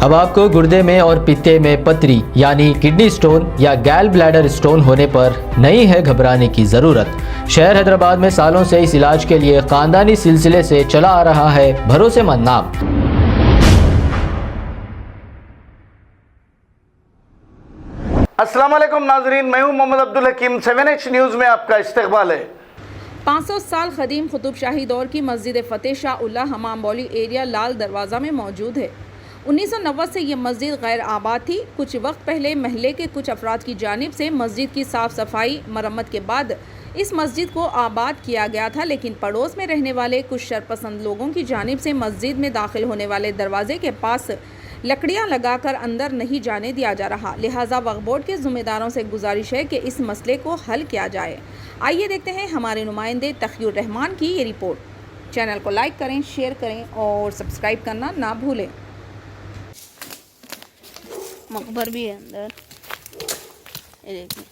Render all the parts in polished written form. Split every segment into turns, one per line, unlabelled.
अब आपको गुर्दे में और पित्ते में पथरी यानी किडनी स्टोन या गैल ब्लैडर स्टोन होने पर नहीं है घबराने की ज़रूरत। शहर हैदराबाद में सालों से इस इलाज के लिए खानदानी सिलसिले से चला आ रहा है भरोसेमंद नाम।
अस्सलाम वालेकुम नाजरीन, मैं हूं मोहम्मद अब्दुल हकीम। 7H न्यूज़ में आपका इस्तकबाल है।
500 साल कदीम कुतुब शाही दौर की मस्जिद फ़तेह शाह उल्लाह हमाम बौली एरिया लाल दरवाज़ा में मौजूद है। 1990 से ये मस्जिद गैर आबाद थी। कुछ वक्त पहले महल्ले के कुछ अफराद की जानिब से मस्जिद की साफ़ सफाई मरम्मत के बाद इस मस्जिद को आबाद किया गया था, लेकिन पड़ोस में रहने वाले कुछ शरपसंद लोगों की जानिब से मस्जिद में दाखिल होने वाले दरवाजे के पास लकड़ियां लगाकर अंदर नहीं जाने दिया जा रहा। लिहाजा वक्फ बोर्ड के ज़िम्मेदारों से गुजारिश है कि इस मसले को हल किया जाए। आइए देखते हैं हमारे नुमाइंदे तक़ीउर रहमान की ये रिपोर्ट। चैनल को लाइक करें, शेयर करें और सब्सक्राइब करना ना भूलें।
मकबर भी है अंदर, ये देखिए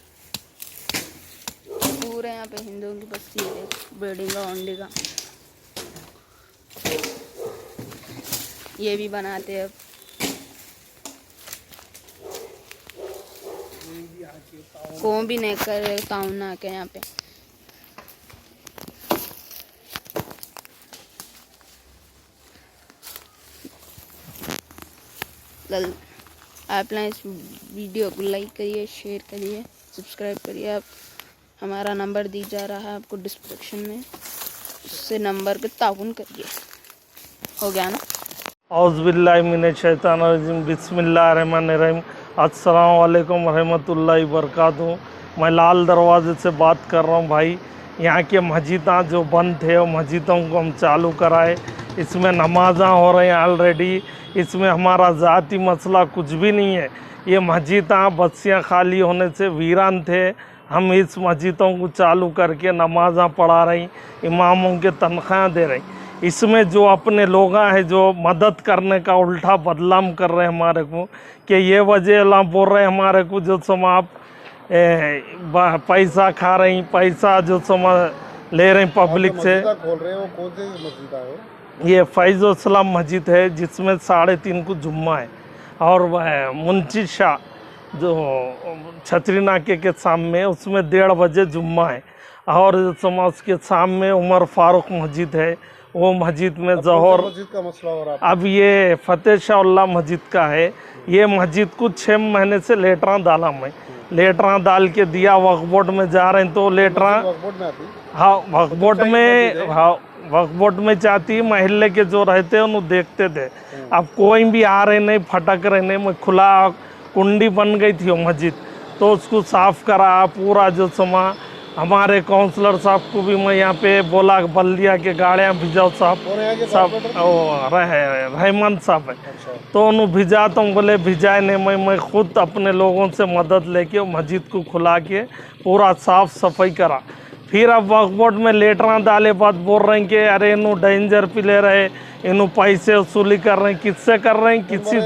पूरे यहाँ पे हिंदुओं की बस्ती है। बिल्डिंग का ओंडी का ये भी बनाते हैं। कौन भी नहीं कर रहे ताउन आके यहाँ पे। आप इस वीडियो को लाइक करिए, शेयर करिए, सब्सक्राइब करिए। आप हमारा नंबर दी जा रहा है आपको डिस्क्रिप्शन में, उससे नंबर पे ताउन करिए। हो गया ना।
औज़ुबिल्लाहि मिनश्शैतानिर्रजीम, बिस्मिल्लाहिर्रहमानिर्रहीम। अस्सलाम वालेकुम रहमतुल्लाहि वबरकातुहू। मैं लाल दरवाज़े से बात कर रहा हूँ भाई। यहाँ के मस्जिदाँ जो बंद थे वो मस्जिदों को हम चालू कराए। इसमें नमाज़ाँ हो रही हैं ऑलरेडी। इसमें हमारा ज़ाती मसला कुछ भी नहीं है। ये मस्जिदाँ बस्तियाँ खाली होने से वीरान थे। हम इस मस्जिदों को चालू करके नमाज़ाँ पढ़ा रही, इमामों के तनख्वाह दे रही। इसमें जो अपने लोग हैं जो मदद करने का उल्टा बदलाम कर रहे हैं हमारे को, कि ये वजह ला बोल रहे हैं हमारे को जो सम आप पैसा खा रही, पैसा जो सम ले रहे हैं पब्लिक से।
खोल रहे हो, कौन सी मस्जिद है?
ये फैज़ुल मस्जिद है जिसमें 3:30 को जुम्मा है, और वह मुंशी शाह जो छतरी नाके के सामने उसमें 1:30 बजे जुम्मा है। और समाज के सामने उमर फारूक मस्जिद है, वो मस्जिद में ज़ोहर।
मस्जिद का मसला हो रहा है
अब ये फ़तेह शाह उल्लाह मस्जिद का है। ये मस्जिद को 6 महीने से लेटरा डाला, मैं लेटरा डाल के दिया, वक्फ बोर्ड में जा रहे हैं तो लेटरा हाँ वक्फ बोर्ड में, हाँ वक्फ बोर्ड में चाहती है। महल्ले के जो रहते हैं उन्हें देखते थे। अब कोई भी आ रहे नहीं, फटक रहे नहीं। मैं खुला कुंडी बन गई थी वो मस्जिद, तो उसको साफ़ करा पूरा। जो समा हमारे काउंसलर साहब को भी मैं यहाँ पे बोला, बल्दिया के गाड़ियाँ भिजाओ साहब रहमान साहब है। तो उन्होंने भिजा, तो बोले भिजाए नहीं। मैं खुद अपने लोगों से मदद लेके मस्जिद को खुला के पूरा साफ़ सफाई करा। फिर अब वक्फ बोर्ड में लेटरा डाले बाद बोल रहे हैं कि अरे इन्हों डेंजर पे ले रहे, इन्हों पैसे वसूली कर रहे हैं। किससे कर रहे हैं? किसी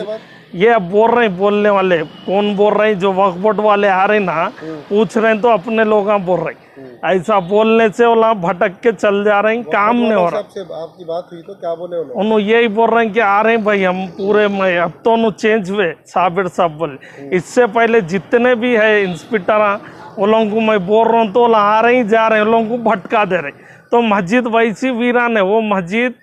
ये अब बोल रहे हैं, बोलने वाले कौन बोल रहे हैं? जो वक्फ बोर्ड वाले आ रहे ना, पूछ रहे हैं तो अपने लोग बोल रहे हैं। ऐसा बोलने से वो भटक के चल जा रहे हैं, काम नहीं हो रहा।
आपकी बात हुई तो क्या बोले
उन्होंने यही बोल रहे हैं कि आ रहे हैं भाई हम पूरे में। अब तो उन्होंने चेंज हुए, साबिर साहब बोले। इससे पहले जितने भी है इंस्पेक्टर, वो लोगों को मैं बोल रहा हूँ तो आ रहे ही जा रहे हैं, लोगों को भटका दे रहे। तो मस्जिद वैसी वीरान है। वो मस्जिद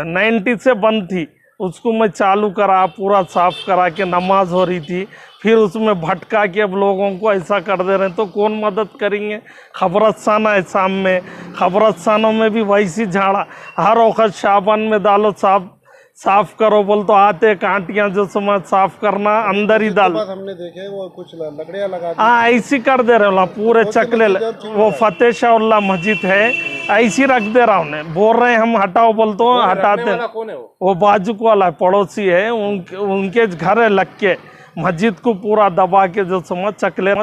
90 से बंद थी, उसको मैं चालू करा, पूरा साफ़ करा के नमाज हो रही थी। फिर उसमें भटका के अब लोगों को ऐसा कर दे रहे हैं, तो कौन मदद करेंगे? खबरस्ताना है सामने, खबरस्तानों में भी वैसी झाड़ा। हर वक्त शाबान में डालो साफ करो बोल तो आते कांटियाँ जो समझ साफ करना अंदर ही डाल।
हमने देखे वो कुछ लकड़ियाँ लगा,
हाँ ऐसी कर दे रहे हो पूरे चकले। वो फ़तेह शाह उल्लाह मस्जिद है, ऐसी रख दे रहा उन्हें। बोल रहे हैं हम हटाओ बोल तो हटाते। वो बाजू वाला है, पड़ोसी है, उनके घर है लग के। मस्जिद को पूरा दबा के जो समझ चकले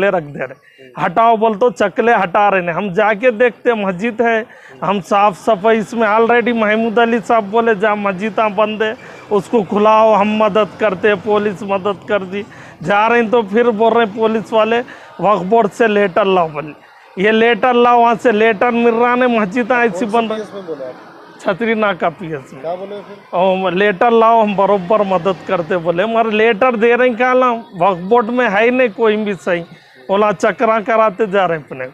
रख दे रहे। हटाओ बोल तो चकले हटा रहे हैं। हम जाके देखते मस्जिद है, हम साफ सफाई इसमें ऑलरेडी महमूद अली साहब बोले जहाँ मस्जिदाँ बंद है उसको खुलाओ, हम मदद करते, पुलिस मदद कर दी। जा रहे हैं तो फिर बोल रहे हैं पुलिस वाले वक्फ बोर्ड से लेटर लाओ बोले। ये लेटर लाओ, वहाँ से लेटर मिल रहा है, मस्जिद ऐसी बन रही। छतरी ना कापी है इसमें।
क्या बोले फिर?
और लेटर लाओ, हम बरोबर मदद करते बोले, मगर लेटर दे रहे क्या लाओ, वक्फ बोर्ड में है ही नहीं कोई भी सही, बोला चक्रा कराते जा रहे अपने।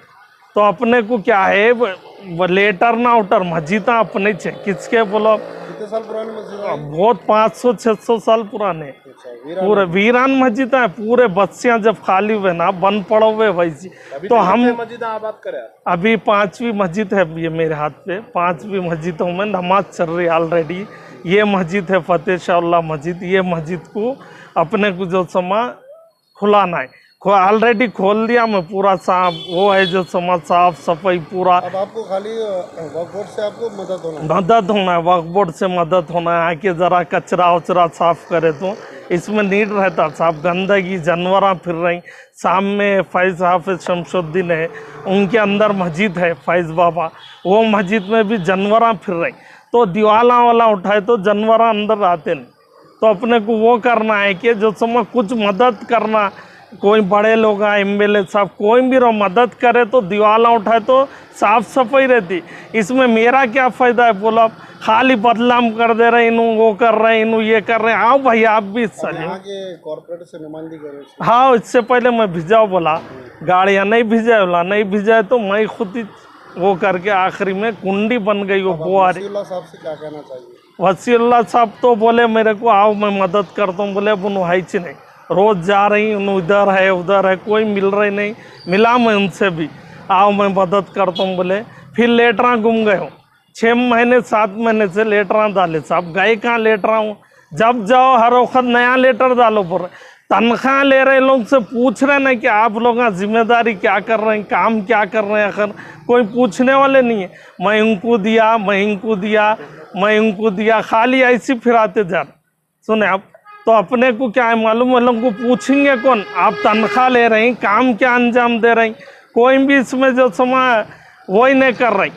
तो अपने को क्या है, वो लेटर ना उटर मस्जिदा अपने छे किसके बोलो।
कितने साल पुरानी मस्जिद है?
बहुत 500-600 साल पुराने पूरे वीरान मस्जिद है, पूरे बच्चियां जब खाली हुए ना बन पड़ो हुए वैसी। तो हम
मस्जिद आबाद करे
अभी 5वीं मस्जिद है ये मेरे हाथ पे, 5वीं मस्जिदों में नमाज चल रही है ऑलरेडी। ये मस्जिद है फतेह शाह मस्जिद। ये मस्जिद को अपने को जो समा खुलाना है, ऑलरेडी खोल दिया मैं पूरा साफ, वो है जो समा साफ सफाई पूरा।
अब आपको खाली वक्फ बोर्ड से आपको मदद होना
है, वक्फ बोर्ड से मदद होना है, आके ज़रा कचरा उचरा साफ करे तो इसमें नीड रहता साफ। गंदगी जानवर फिर रही। सामने फैज़ हाफिज शमशुद्दीन है, उनके अंदर मस्जिद है फैज़ बाबा, वो मस्जिद में भी जानवर फिर रही। तो दीवाला वाला उठाए तो जानवर अंदर आते नहीं। तो अपने को वो करना है कि जो समय कुछ मदद करना, कोई बड़े लोग हैं, MLA साहब कोई भी रो मदद करे तो दीवाला उठाए तो साफ सफाई रहती। इसमें मेरा क्या फ़ायदा है बोलो, खाली बदलाम कर दे रहे, इनू वो कर रहे हैं, इनू ये कर रहे हैं। आओ भाई आप भी हिस्सा लो।
कॉर्पोरेट से नुमाइंदगी करो।
हाँ, इससे पहले मैं भिजाओ बोला, गाड़ियाँ नहीं भिजाए बोला, नहीं भिजाए तो मैं खुद ही वो करके आखिरी में कुंडी बन गई वो बुआरी।
वसीउल्लाह साहब से क्या कहना चाहिए?
वसीउल्लाह साहब तो बोले मेरे को आओ मैं मदद करता हूँ, बोले बुनो है ही नहीं, रोज़ जा रही हूँ, इधर है उधर है, कोई मिल रही नहीं। मिला मैं उनसे भी, आओ मैं मदद करता हूँ बोले। फिर लेटरा गुम गए हो, 6 महीने 7 महीने से लेटरा डाले साहब, गए कहाँ लेटरा हूँ। जब जाओ हर वक्त नया लेटर डालो बोल रहे, तनख्वाह ले रहे लोग से पूछ रहे नहीं कि आप लोग जिम्मेदारी क्या कर रहे हैं, काम क्या कर रहे हैं, आखिर कोई पूछने वाले नहीं है। मैं उनको दिया, मैं इनको दिया, मैं उनको दिया, खाली ऐसे फिराते जा रहे। सुने आप, तो अपने को क्या है मालूम, वो लोग को पूछेंगे कौन, आप तनख्वाह ले रहे हैं, काम क्या अंजाम दे रहे हैं, कोई भी इसमें जो समय वही नहीं कर रही।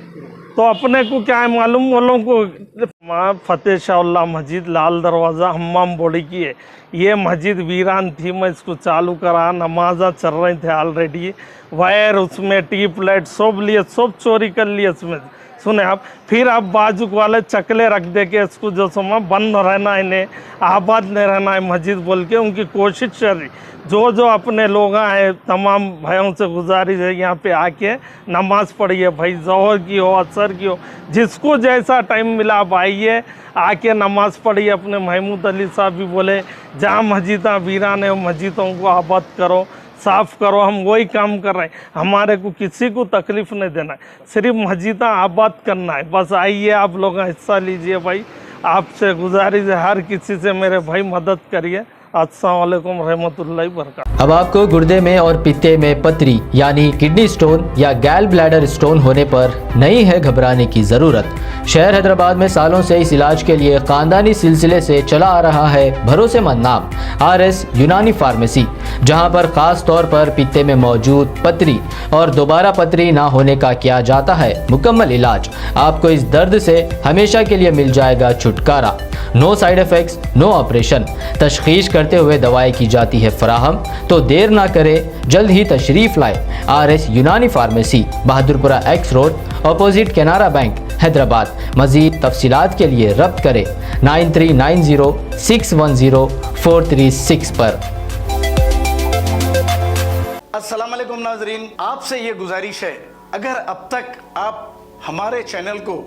तो अपने को क्या है मालूम, वो लोगों को फतेह शाह मस्जिद लाल दरवाज़ा हम्माम बोड़ी की है। ये मस्जिद वीरान थी, मैं इसको चालू करा, नमाजा चल रही थे ऑलरेडी, वायर उसमें ट्यूब लाइट सब लिए, सब चोरी कर लिए इसमें। सुने आप, फिर आप बाजू वाले चकले रख दे के इसको जो समय बंद रहना, इन्हें आबाद नहीं रहना है मस्जिद बोल के उनकी कोशिश चल रही। जो अपने लोग हैं तमाम भाइयों से गुजारिश है, यहाँ पे आके नमाज़ पढ़िए भाई, ज़ोहर की हो असर की हो, जिसको जैसा टाइम मिला आप आइए, आके नमाज़ पढ़िए। अपने महमूद अली साहब भी बोले जहाँ मस्जिदा वीरान है मस्जिदों को आबाद करो, साफ़ करो। हम वही काम कर रहे हैं, हमारे को किसी को तकलीफ़ नहीं देना है, सिर्फ मस्जिदा आबाद करना है। बस आइए आप लोग हिस्सा लीजिए भाई, आपसे गुजारिश है हर किसी से मेरे भाई मदद करिए। अस्सलाम वालेकुम रहमतुल्लाहि बरकातहू।
अब आपको गुर्दे में और पित्ते में पथरी यानी किडनी स्टोन या गैल ब्लैडर स्टोन होने पर नहीं है घबराने की ज़रूरत। शहर हैदराबाद में सालों से इस इलाज के लिए ख़ानदानी सिलसिले से चला आ रहा है भरोसेमंद नाम RS यूनानी फार्मेसी, जहां पर ख़ास तौर पर पित्ते में मौजूद पथरी और दोबारा पथरी ना होने का किया जाता है मुकम्मल इलाज। आपको इस दर्द से हमेशा के लिए मिल जाएगा छुटकारा। No side effects, no operation, तशखीस करते हुए दवाएं की जाती है फराहम। तो देर ना करें, जल्द ही तशरीफ़ लाए RS यूनानी pharmacy, Bahadurpura X road, opposite Canara bank, Hyderabad. मज़ीद तफसीलात के लिए रब्त करें 9390610436 पर।
अस्सलाम वालेकुम नाजरीन, आपसे ये गुजारिश है, अगर अब तक आप हमारे चैनल को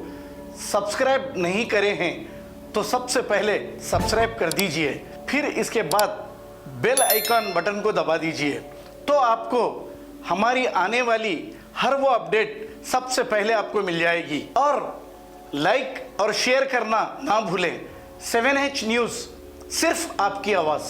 सब्सक्राइब नहीं करे हैं तो सबसे पहले सब्सक्राइब कर दीजिए, फिर इसके बाद बेल आइकन बटन को दबा दीजिए, तो आपको हमारी आने वाली हर वो अपडेट सबसे पहले आपको मिल जाएगी। और लाइक और शेयर करना ना भूलें। 7H न्यूज़, सिर्फ आपकी आवाज़।